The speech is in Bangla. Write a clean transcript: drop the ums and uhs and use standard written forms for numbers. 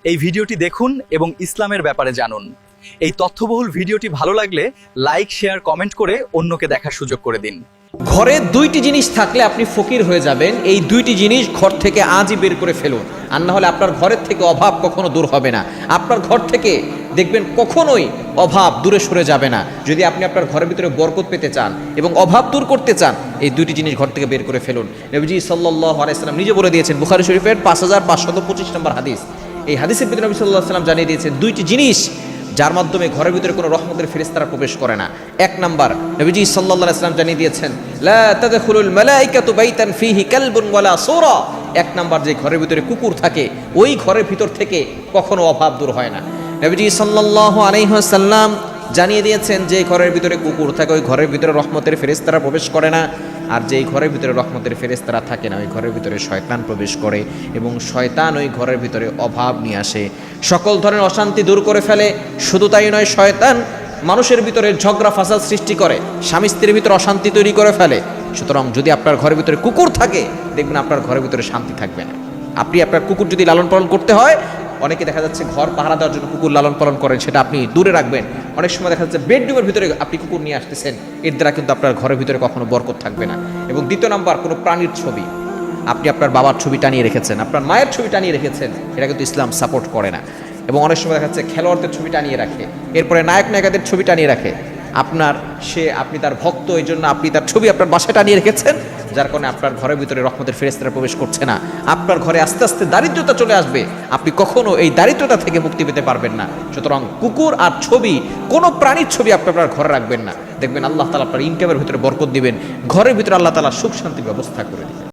এই ভিডিওটি দেখুন এবং ইসলামের ব্যাপারে জানুন। এই তথ্যবহুল ভিডিওটি ভালো লাগলে লাইক, শেয়ার, কমেন্ট করে অন্যকে দেখার সুযোগ করে দিন। ঘরে দুইটি জিনিস থাকলে আপনি ফকির হয়ে যাবেন। এই দুইটি জিনিস ঘর থেকে আজই বের করে ফেলুন, আর না হলে আপনার ঘরের থেকে অভাব কখনো দূর হবে না। আপনার ঘর থেকে দেখবেন কখনোই অভাব দূরে সরে যাবে না। যদি আপনি আপনার ঘরের ভিতরে বরকত পেতে চান এবং অভাব দূর করতে চান, এই দুইটি জিনিস ঘর থেকে বের করে ফেলুন। নবীজি সাল্লাল্লাহু আলাইহি ওয়াসাল্লাম নিজে বলে দিয়েছেন, বুখারী শরীফের 5525 নম্বর হাদিস। এই হাদিসের ভিতরে নবী সাল্লাল্লাহু আলাইহি ওয়াসাল্লাম জানিয়ে দিয়েছেন দুইটি জিনিস যার মাধ্যমে ঘরের ভিতরে কোনো রহমতের ফেরেশতারা প্রবেশ করে না। এক নাম্বার, নবীজি সাল্লাল্লাহু আলাইহি ওয়াসাল্লাম জানিয়ে দিয়েছেন, লা তাদখুলুল মালাইকাতু বাইতান ফীহি কালবুন ওয়ালা সূরা। এক নাম্বার, যে ঘরের ভিতরে কুকুর থাকে ওই ঘরের ভিতর থেকে কখনো অভাব দূর হয় না। নবীজি সাল্লাল্লাহু আলাইহি ওয়াসাল্লাম জানিয়ে দিয়েছেন, যে ঘরের ভিতরে কুকুর থাকে ওই ঘরের ভিতরে রহমতের ফেরেশতারা প্রবেশ করে না, আর যেই ঘরের ভিতরে রহমতের ফেরেশতারা থাকে না ওই ঘরের ভিতরে শয়তান প্রবেশ করে এবং শয়তান ওই ঘরের ভিতরে অভাব নিয়ে আসে, সকল ধরনের অশান্তি দূর করে ফেলে। শুধু তাই নয়, শয়তান মানুষের ভিতরে ঝগড়া ফাসাদ সৃষ্টি করে, স্বামী স্ত্রীর ভিতরে অশান্তি তৈরি করে ফেলে। সুতরাং যদি আপনার ঘরের ভিতরে কুকুর থাকে, দেখবেন আপনার ঘরের ভিতরে শান্তি থাকবে না। আপনি আপনার কুকুর যদি লালন পালন করতে হয়, অনেকে দেখা যাচ্ছে ঘর পাহারা দেওয়ার জন্য কুকুর লালন পালন করেন, সেটা আপনি দূরে রাখবেন। অনেক সময় দেখা যাচ্ছে বেডরুমের ভিতরে আপনি কুকুর নিয়ে আসতেছেন, এর দ্বারা কিন্তু আপনার ঘরের ভিতরে কখনো বরকত থাকবে না। এবং দ্বিতীয় নাম্বার, কোনো প্রাণীর ছবি আপনি আপনার বাবার ছবি টানিয়ে রেখেছেন, আপনার মায়ের ছবি টানিয়ে রেখেছেন, এটা কিন্তু ইসলাম সাপোর্ট করে না। এবং অনেক সময় দেখা যাচ্ছে খেলোয়াড়দের ছবি টানিয়ে রাখে, এরপরে নায়ক নায়িকাদের ছবি টানিয়ে রাখে। আপনি তার ভক্ত, এই জন্য আপনি তার ছবি আপনার বাসায় টানিয়ে রেখেছেন, যার কারণে আপনার ঘরের ভিতরে রহমতের ফেরেশতারা প্রবেশ করছে না। আপনার ঘরে আস্তে আস্তে দারিদ্রতা চলে আসবে, আপনি কখনো এই দারিদ্রতা থেকে মুক্তি পেতে পারবেন না। সুতরাং কুকুর আর ছবি, কোনো প্রাণীর ছবি আপনি আপনার ঘরে রাখবেন না। দেখবেন আল্লাহ তাআলা আপনার ইনকামের ভিতরে বরকত দিবেন, ঘরের ভিতরে আল্লাহ তাআলা সুখ শান্তির ব্যবস্থা করে দিবেন।